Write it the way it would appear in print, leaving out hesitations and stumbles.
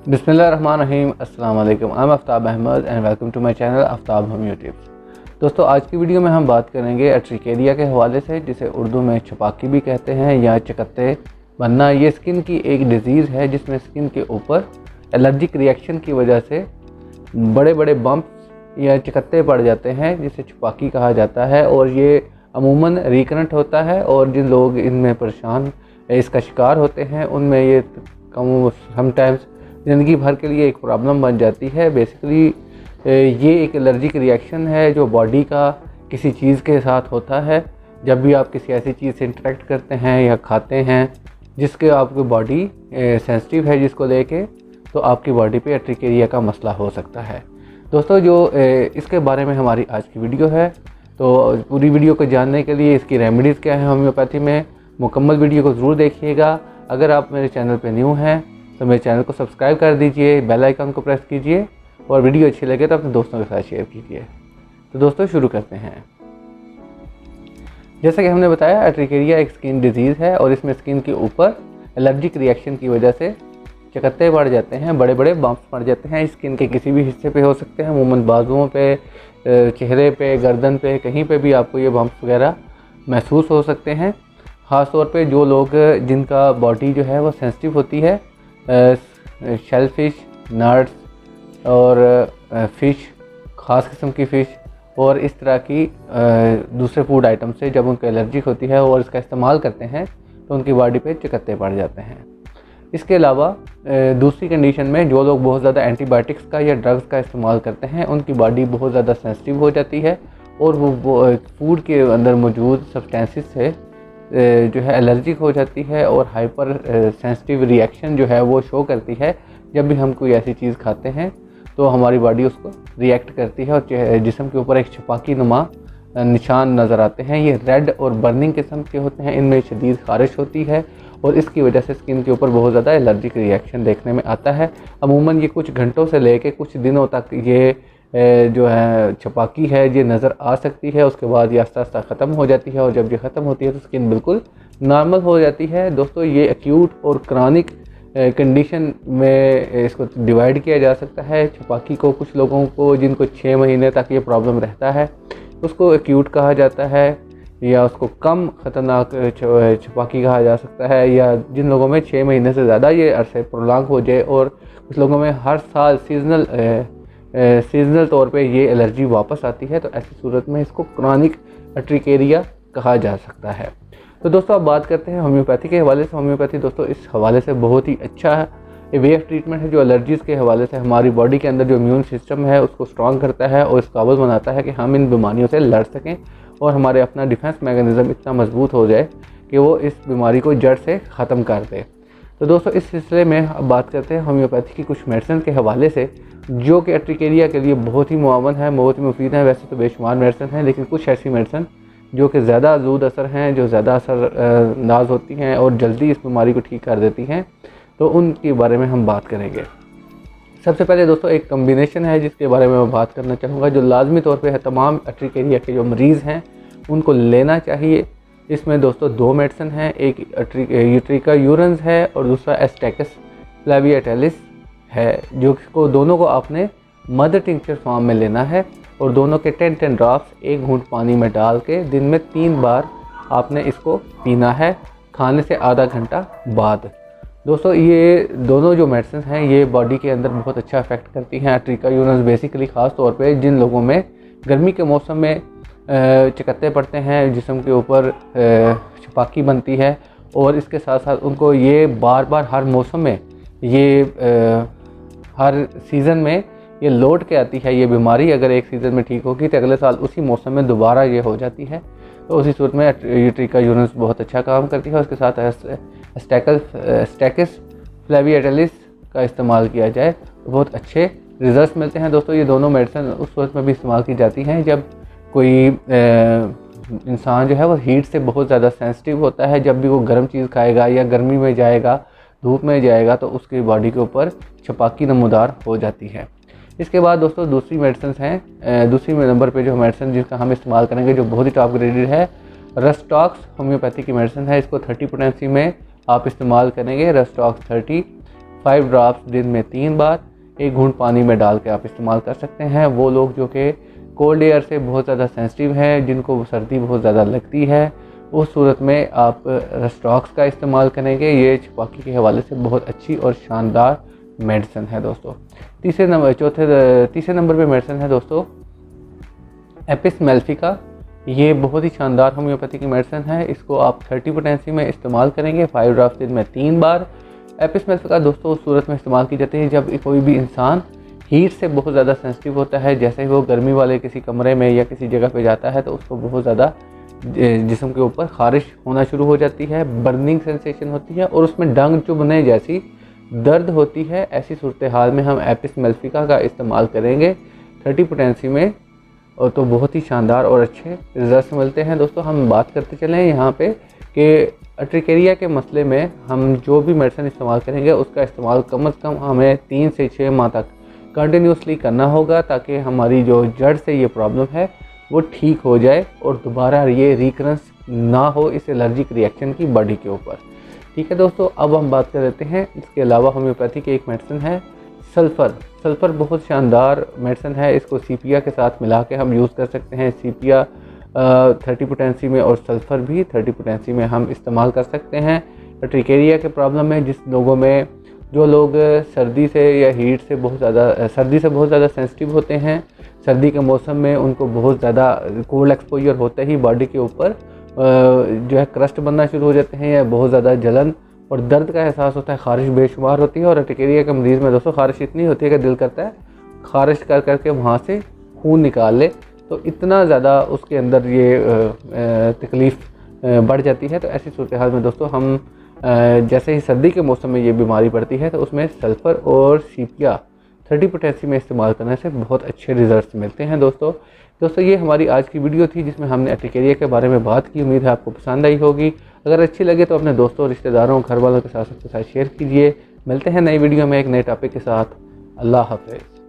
बिस्मिल्लाहिर्रहमानिर्रहीम। अस्सलाम वालेकुम। I am Aftab Ahmad and welcome to my channel Aftab homeo tips. दोस्तों, आज की वीडियो में हम बात करेंगे एट्रिकेरिया के हवाले से, जिसे उर्दू में छपाकी भी कहते हैं या चकत्ते बनना। ये स्किन की एक डिज़ीज़ है जिसमें स्किन के ऊपर एलर्जिक रिएक्शन की वजह से बड़े बड़े बम्प्स या चकत्ते पड़ जाते हैं, जिसे छपाकी कहा जाता है। और ये अमूमन रिकरेंट होता है और जिन लोग इनमें परेशान इसका शिकार होते हैं उनमें ये समटाइम्स ज़िंदगी भर के लिए एक प्रॉब्लम बन जाती है। बेसिकली ये एक एलर्जिक रिएक्शन है जो बॉडी का किसी चीज़ के साथ होता है। जब भी आप किसी ऐसी चीज़ से इंटरेक्ट करते हैं या खाते हैं जिसके आपकी बॉडी सेंसिटिव है जिसको लेके, तो आपकी बॉडी पे एट्रिकेरिया का मसला हो सकता है। दोस्तों, जो इसके बारे में हमारी आज की वीडियो है, तो पूरी वीडियो को जानने के लिए इसकी रेमेडीज़ क्या है होम्योपैथी में, मुकम्मल वीडियो को ज़रूर देखिएगा। अगर आप मेरे चैनल पे न्यू हैं तो मेरे चैनल को सब्सक्राइब कर दीजिए, बेल आइकन को प्रेस कीजिए और वीडियो अच्छी लगे तो अपने दोस्तों के साथ शेयर कीजिए। तो दोस्तों, शुरू करते हैं। जैसा कि हमने बताया, एट्रिकेरिया एक स्किन डिजीज़ है और इसमें स्किन के ऊपर एलर्जिक रिएक्शन की वजह से चकत्ते पड़ जाते हैं, बड़े बड़े बम्प्स पड़ जाते हैं। स्किन के किसी भी हिस्से पे हो सकते हैं, अमूमन बाजुओं पे, चेहरे पे, गर्दन पे, कहीं पे भी आपको ये बम्प्स वगैरह महसूस हो सकते हैं। ख़ास तौर पे जो लोग जिनका बॉडी जो है वो सेंसिटिव होती है शेल फिश, नट्स और फ़िश, ख़ास किस्म की फ़िश और इस तरह की दूसरे फूड आइटम से जब उनको एलर्जिक होती है और इसका इस्तेमाल करते हैं तो उनकी बॉडी पे चकत्ते पड़ जाते हैं। इसके अलावा दूसरी कंडीशन में जो लोग बहुत ज़्यादा एंटीबायोटिक्स का या ड्रग्स का इस्तेमाल करते हैं, उनकी बॉडी बहुत ज़्यादा सेंसिटिव हो जाती है और वो फूड के अंदर मौजूद सब्सटेंसेस से जो है एलर्जिक हो जाती है और हाइपर सेंसिटिव रिएक्शन जो है वो शो करती है। जब भी हम कोई ऐसी चीज़ खाते हैं तो हमारी बॉडी उसको रिएक्ट करती है और जिस्म के ऊपर एक छपाकी नुमा निशान नज़र आते हैं। ये रेड और बर्निंग किस्म के होते हैं, इनमें शदीद खारिश होती है और इसकी वजह से स्किन के ऊपर बहुत ज़्यादा एलर्जिक रिएक्शन देखने में आता है। अमूमन ये कुछ घंटों से लेके कुछ दिनों तक ये जो है छपाकी है ये नज़र आ सकती है। उसके बाद ये आस्ता आस्ता ख़त्म हो जाती है और जब ये ख़त्म होती है तो स्किन बिल्कुल नॉर्मल हो जाती है। दोस्तों, ये एक्यूट और क्रॉनिक कंडीशन में इसको डिवाइड किया जा सकता है। छपाकी को कुछ लोगों को जिनको 6 महीने तक ये प्रॉब्लम रहता है उसको एक्यूट कहा जाता है, या उसको कम ख़तरनाक छपाकी कहा जा सकता है, या जिन लोगों में 6 महीने से ज़्यादा ये अरसे प्रोलॉन्ग हो जाए और कुछ लोगों में हर साल सीजनल तौर पे ये एलर्जी वापस आती है, तो ऐसी सूरत में इसको क्रॉनिक एट्रिकेरिया कहा जा सकता है। तो दोस्तों, अब बात करते हैं होम्योपैथी के हवाले से। होम्योपैथी दोस्तों इस हवाले से बहुत ही अच्छा वे ऑफ ट्रीटमेंट है जो एलर्जीज़ के हवाले से हमारी बॉडी के अंदर जो इम्यून सिस्टम है उसको स्ट्रॉन्ग करता है और इस काबिल बनाता है कि हम इन बीमारियों से लड़ सकें और हमारे अपना डिफेंस मैकेनिज़्म इतना मजबूत हो जाए कि वो इस बीमारी को जड़ से ख़त्म कर दे। तो दोस्तों, इस सिलसिले में अब बात करते हैं होम्योपैथी की कुछ मेडिसिन के हवाले से जो कि एट्रिकेरिया के लिए बहुत ही मुआवन है, बहुत ही मुफीद है। वैसे तो बेशुमार मेडिसिन हैं, लेकिन कुछ ऐसी मेडिसिन जो कि ज़्यादा ज़ूद असर हैं, जो ज़्यादा असर अंदाज होती हैं और जल्दी इस बीमारी को ठीक कर देती हैं, तो उनके बारे में हम बात करेंगे। सबसे पहले दोस्तों एक कम्बिनेशन है जिसके बारे में मैं बात करना चाहूँगा, जो लाजमी तौर पे है तमाम एट्रिकेरिया के जो मरीज़ हैं उनको लेना चाहिए। इसमें दोस्तों 2 मेडिसिन हैं, एक यूट्रिका यूरेंस है और दूसरा एस्टेकस फ्लेविएटिलिस है, जो को दोनों को आपने मदर टिंक्चर फॉर्म में लेना है और दोनों के 10 ड्रॉप्स 1 घूंट पानी में डाल के दिन में 3 बार आपने इसको पीना है, खाने से आधा घंटा बाद। दोस्तों, ये दोनों जो मेडिसिन हैं ये बॉडी के अंदर बहुत अच्छा इफेक्ट करती हैं। एट्रिका यूरेंस बेसिकली ख़ास तौर पे जिन लोगों में गर्मी के मौसम में चकत्ते पड़ते हैं, जिस्म के ऊपर छपाकी बनती है और इसके साथ साथ उनको ये बार बार हर मौसम में ये हर सीज़न में ये लौट के आती है ये बीमारी। अगर एक सीज़न में ठीक होगी तो अगले साल उसी मौसम में दोबारा ये हो जाती है, तो उसी सूरत में यूट्रिका यूरेंस बहुत अच्छा काम करती है। उसके साथ एस्टेकस फ्लेविएटिलिस का इस्तेमाल किया जाए तो बहुत अच्छे रिजल्ट मिलते हैं। दोस्तों, ये दोनों मेडिसिन उस सूरत में भी इस्तेमाल की जाती हैं जब कोई इंसान जो है वो हीट से बहुत ज़्यादा सेंसिटिव होता है। जब भी वो गर्म चीज़ खाएगा या गर्मी में जाएगा, धूप में जाएगा, तो उसकी बॉडी के ऊपर छपाकी नमूदार हो जाती है। इसके बाद दोस्तों दूसरी मेडिसिन हैं, दूसरी नंबर पे जो मेडिसिन जिसका हम इस्तेमाल करेंगे जो बहुत ही टॉप ग्रेडेड है, रस्टॉक्स होम्योपैथी की मेडिसिन है। इसको 30 पोटेंसी में आप इस्तेमाल करेंगे, रस्टॉक्स 30 5 ड्रॉप्स दिन में 3 बार 1 घूंट पानी में डाल के आप इस्तेमाल कर सकते हैं। वो लोग जो कि कोल्ड एयर से बहुत ज़्यादा सेंसिटिव हैं, जिनको सर्दी बहुत ज़्यादा लगती है, उस सूरत में आप रेस्टॉक्स का इस्तेमाल करेंगे। ये छपाकी के हवाले से बहुत अच्छी और शानदार मेडिसिन है दोस्तों। तीसरे नंबर पे मेडिसिन है दोस्तों एपिस मेल्फिका। ये बहुत ही शानदार होम्योपैथी की मेडिसिन है। इसको आप 30 पोटेंसी में इस्तेमाल करेंगे 5 ड्रॉप्स दिन में 3 बार। एपिस मेल्फिका दोस्तों उस सूरत में इस्तेमाल की जाती है जब कोई भी इंसान हीट से बहुत ज़्यादा सेंसिटिव होता है। जैसे ही वो गर्मी वाले किसी कमरे में या किसी जगह पे जाता है तो उसको बहुत ज़्यादा जिस्म के ऊपर खारिश होना शुरू हो जाती है, बर्निंग सेंसेशन होती है और उसमें डंग चुभने जैसी दर्द होती है। ऐसी सूरत हाल में हम एपिस मेल्फिका का इस्तेमाल करेंगे 30 पोटेंसी में, और तो बहुत ही शानदार और अच्छे रिजल्ट मिलते हैं दोस्तों। हम बात करते चलें यहाँ पे कि अर्टिकेरिया के मसले में हम जो भी मेडिसिन इस्तेमाल करेंगे उसका इस्तेमाल कम अज़ कम हमें 3 से 6 माह तक कंटिन्यूसली करना होगा, ताकि हमारी जो जड़ से ये प्रॉब्लम है वो ठीक हो जाए और दोबारा ये रिकरेंस ना हो इस एलर्जिक रिएक्शन की बॉडी के ऊपर। ठीक है दोस्तों, अब हम बात कर लेते हैं इसके अलावा होम्योपैथी की एक मेडिसिन है सल्फ़र। सल्फ़र बहुत शानदार मेडिसिन है। इसको सीपिया के साथ मिला के हम यूज़ कर सकते हैं। सीपिया 30 पोटेंसी में और सल्फ़र भी 30 पोटेंसी में हम इस्तेमाल कर सकते हैं। ट्रिकेरिया के प्रॉब्लम में जो लोग सर्दी से या हीट से बहुत ज़्यादा सेंसिटिव होते हैं, सर्दी के मौसम में उनको बहुत ज़्यादा कोल्ड एक्सपोजर होता ही बॉडी के ऊपर जो है क्रस्ट बनना शुरू हो जाते हैं या बहुत ज़्यादा जलन और दर्द का एहसास होता है, खारिश बेशुमार होती है। और अर्टिकेरिया के मरीज़ में दोस्तों खारिश इतनी होती है कि दिल करता है खारिश कर करके वहाँ से खून निकाल ले, तो इतना ज़्यादा उसके अंदर ये तकलीफ़ बढ़ जाती है। तो ऐसी सूरत हाल में दोस्तों हम जैसे ही सर्दी के मौसम में ये बीमारी पड़ती है तो उसमें सल्फ़र और सीपिया 30 पोटेंसी में इस्तेमाल करने से बहुत अच्छे रिजल्ट्स मिलते हैं दोस्तों। ये हमारी आज की वीडियो थी जिसमें हमने अर्टिकेरिया के बारे में बात की। उम्मीद है आपको पसंद आई होगी। अगर अच्छी लगे तो अपने दोस्तों, रिश्तेदारों, घर वालों के साथ सबके साथ शेयर कीजिए। मिलते हैं नई वीडियो में एक नए टॉपिक के साथ। अल्लाह हाफ़िज़।